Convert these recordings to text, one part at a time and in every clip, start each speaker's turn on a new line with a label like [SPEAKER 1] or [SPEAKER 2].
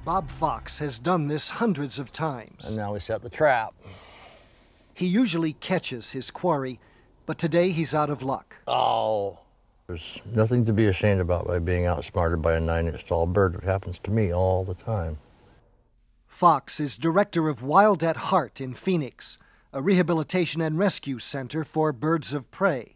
[SPEAKER 1] Bob Fox has done this hundreds of times.
[SPEAKER 2] And now we set the trap.
[SPEAKER 1] He usually catches his quarry, but today he's out of luck.
[SPEAKER 2] Oh. There's nothing to be ashamed about by being outsmarted by a 9-inch tall bird. It happens to me all the time.
[SPEAKER 1] Fox is director of Wild at Heart in Phoenix, a rehabilitation and rescue center for birds of prey.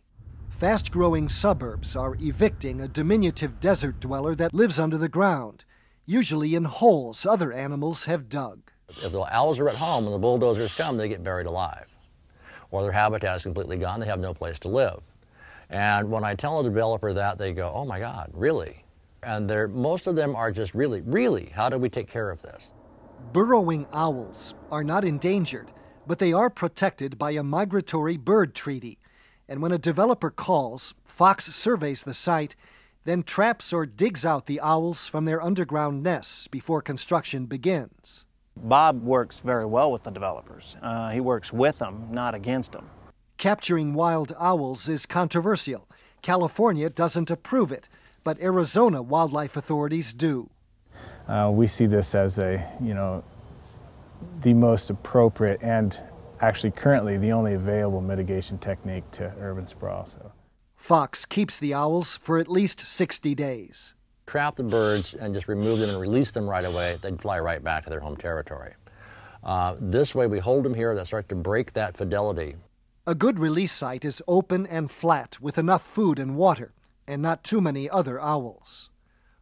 [SPEAKER 1] Fast-growing suburbs are evicting a diminutive desert dweller that lives under the ground, usually in holes other animals have dug.
[SPEAKER 2] If the owls are at home and the bulldozers come, they get buried alive. Or their habitat is completely gone, they have no place to live. And when I tell a developer that, they go, oh my God, really? And most of them are just really, how do we take care of this?
[SPEAKER 1] Burrowing owls are not endangered, but they are protected by a migratory bird treaty. And when a developer calls, Fox surveys the site, then traps or digs out the owls from their underground nests before construction begins.
[SPEAKER 3] Bob works very well with the developers. He works with them, not against them.
[SPEAKER 1] Capturing wild owls is controversial. California doesn't approve it, but Arizona wildlife authorities do.
[SPEAKER 4] We see this as the most appropriate and actually currently the only available mitigation technique to urban sprawl.
[SPEAKER 1] Fox keeps the owls for at least 60 days.
[SPEAKER 2] Trap the birds and just remove them and release them right away, they'd fly right back to their home territory. This way we hold them here, that start to break that fidelity.
[SPEAKER 1] A good release site is open and flat with enough food and water, and not too many other owls.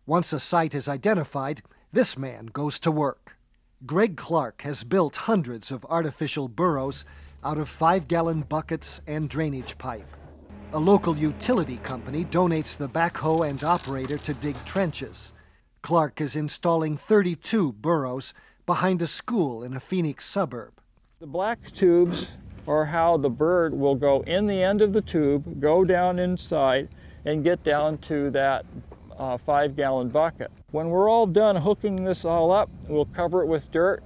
[SPEAKER 1] Once a site is identified, this man goes to work. Greg Clark has built hundreds of artificial burrows out of 5-gallon buckets and drainage pipe. A local utility company donates the backhoe and operator to dig trenches. Clark is installing 32 burrows behind a school in a Phoenix suburb.
[SPEAKER 5] The black tubes are how the bird will go in the end of the tube, go down inside, and get down to that 5-gallon bucket. When we're all done hooking this all up, we'll cover it with dirt.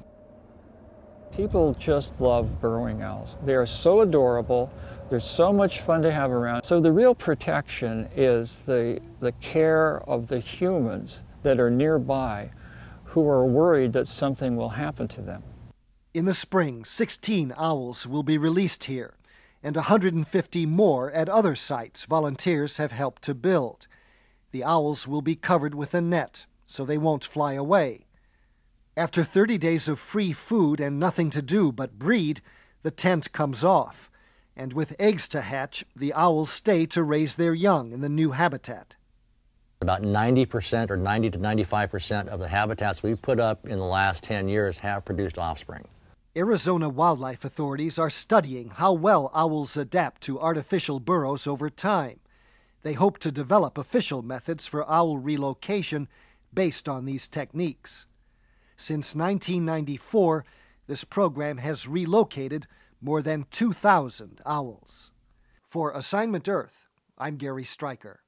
[SPEAKER 5] People just love burrowing owls. They are so adorable. They're so much fun to have around. So the real protection is the care of the humans that are nearby who are worried that something will happen to them.
[SPEAKER 1] In the spring, 16 owls will be released here, and 150 more at other sites volunteers have helped to build. The owls will be covered with a net, so they won't fly away. After 30 days of free food and nothing to do but breed, the tent comes off, and with eggs to hatch, the owls stay to raise their young in the new habitat.
[SPEAKER 2] About 90% or 90 to 95% of the habitats we've put up in the last 10 years have produced offspring.
[SPEAKER 1] Arizona wildlife authorities are studying how well owls adapt to artificial burrows over time. They hope to develop official methods for owl relocation based on these techniques. Since 1994, this program has relocated more than 2,000 owls. For Assignment Earth, I'm Gary Stryker.